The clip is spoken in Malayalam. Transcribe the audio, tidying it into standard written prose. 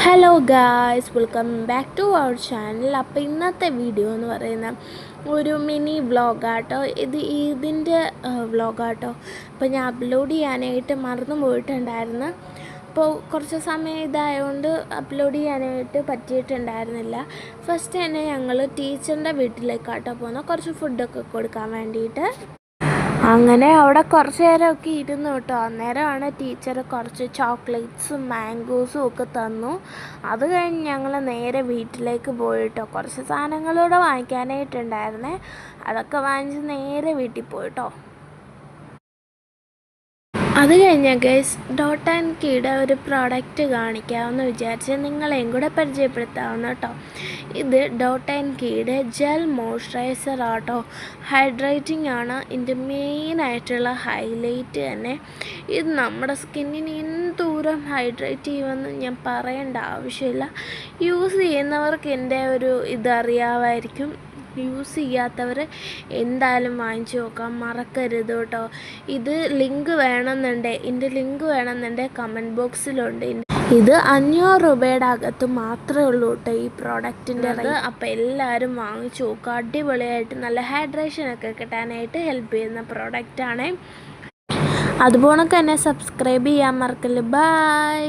Hello guys, welcome back to our channel. അപ്പോൾ ഇന്നത്തെ വീഡിയോ എന്ന് പറയുന്ന ഒരു മിനി വ്ളോഗാട്ടോ. ഇതിൻ്റെ വ്ളോഗാട്ടോ. അപ്പോൾ ഞാൻ അപ്ലോഡ് ചെയ്യാനായിട്ട് മറന്നു പോയിട്ടുണ്ടായിരുന്നു. അപ്പോൾ കുറച്ച് സമയം ഇതായതുകൊണ്ട് അപ്ലോഡ് ചെയ്യാനായിട്ട് പറ്റിയിട്ടുണ്ടായിരുന്നില്ല. ഫസ്റ്റ് തന്നെ ഞങ്ങൾ ടീച്ചറിൻ്റെ വീട്ടിലേക്കാട്ടോ പോകുന്നത്, കുറച്ച് ഫുഡൊക്കെ കൊടുക്കാൻ വേണ്ടിയിട്ട്. അങ്ങനെ അവിടെ കുറച്ച് നേരമൊക്കെ ഇരുന്നു കേട്ടോ. അന്നേരമാണ് ടീച്ചർ കുറച്ച് ചോക്ലേറ്റ്സും മാംഗോസും ഒക്കെ തന്നു. അത് കഴിഞ്ഞ് ഞങ്ങൾ നേരെ വീട്ടിലേക്ക് പോയിട്ടോ. കുറച്ച് സാധനങ്ങളൂടെ വാങ്ങിക്കാനായിട്ടുണ്ടായിരുന്നേ, അതൊക്കെ വാങ്ങിച്ച് നേരെ വീട്ടിൽ പോയിട്ടോ. അത് കഴിഞ്ഞ ഗൈസ്, ഡോട്ട് ആൻഡ് കീയുടെ ഒരു പ്രോഡക്റ്റ് കാണിക്കാമെന്ന് വിചാരിച്ച് നിങ്ങളെയും കൂടെ പരിചയപ്പെടുത്താവുന്ന കേട്ടോ. ഇത് ഡോട്ട് ആൻഡ് കീയുടെ ജെൽ മോയ്സ്ചറൈസർ ആട്ടോ. ഹൈഡ്രേറ്റിംഗ് ആണ് ഇതിൻ്റെ മെയിനായിട്ടുള്ള ഹൈലൈറ്റ് തന്നെ. ഇത് നമ്മുടെ സ്കിന്നിന് എന്തോരം ഹൈഡ്രേറ്റ് ചെയ്യുമെന്ന് ഞാൻ പറയേണ്ട ആവശ്യമില്ല. യൂസ് ചെയ്യുന്നവർക്ക് എൻ്റെ ഒരു ഇതറിയാമായിരിക്കും. യൂസ് ചെയ്യാത്തവർ എന്തായാലും വാങ്ങിച്ചു നോക്കാം, മറക്കരുത് കേട്ടോ. ഇത് ലിങ്ക് വേണമെന്നുണ്ടെങ്കിൽ കമൻറ്റ് ബോക്സിലുണ്ട്. ഇത് 500 രൂപയുടെ അകത്ത് മാത്രമേ ഉള്ളൂ കേട്ടോ ഈ പ്രോഡക്റ്റിൻ്റെ അത്. അപ്പോൾ എല്ലാവരും വാങ്ങിച്ചു നോക്കുക. അടിപൊളിയായിട്ട് നല്ല ഹൈഡ്രേഷനൊക്കെ കിട്ടാനായിട്ട് ഹെൽപ്പ് ചെയ്യുന്ന പ്രോഡക്റ്റാണ്. അതുപോലെ തന്നെ സബ്സ്ക്രൈബ് ചെയ്യാൻ മറക്കല്ല്. ബൈ.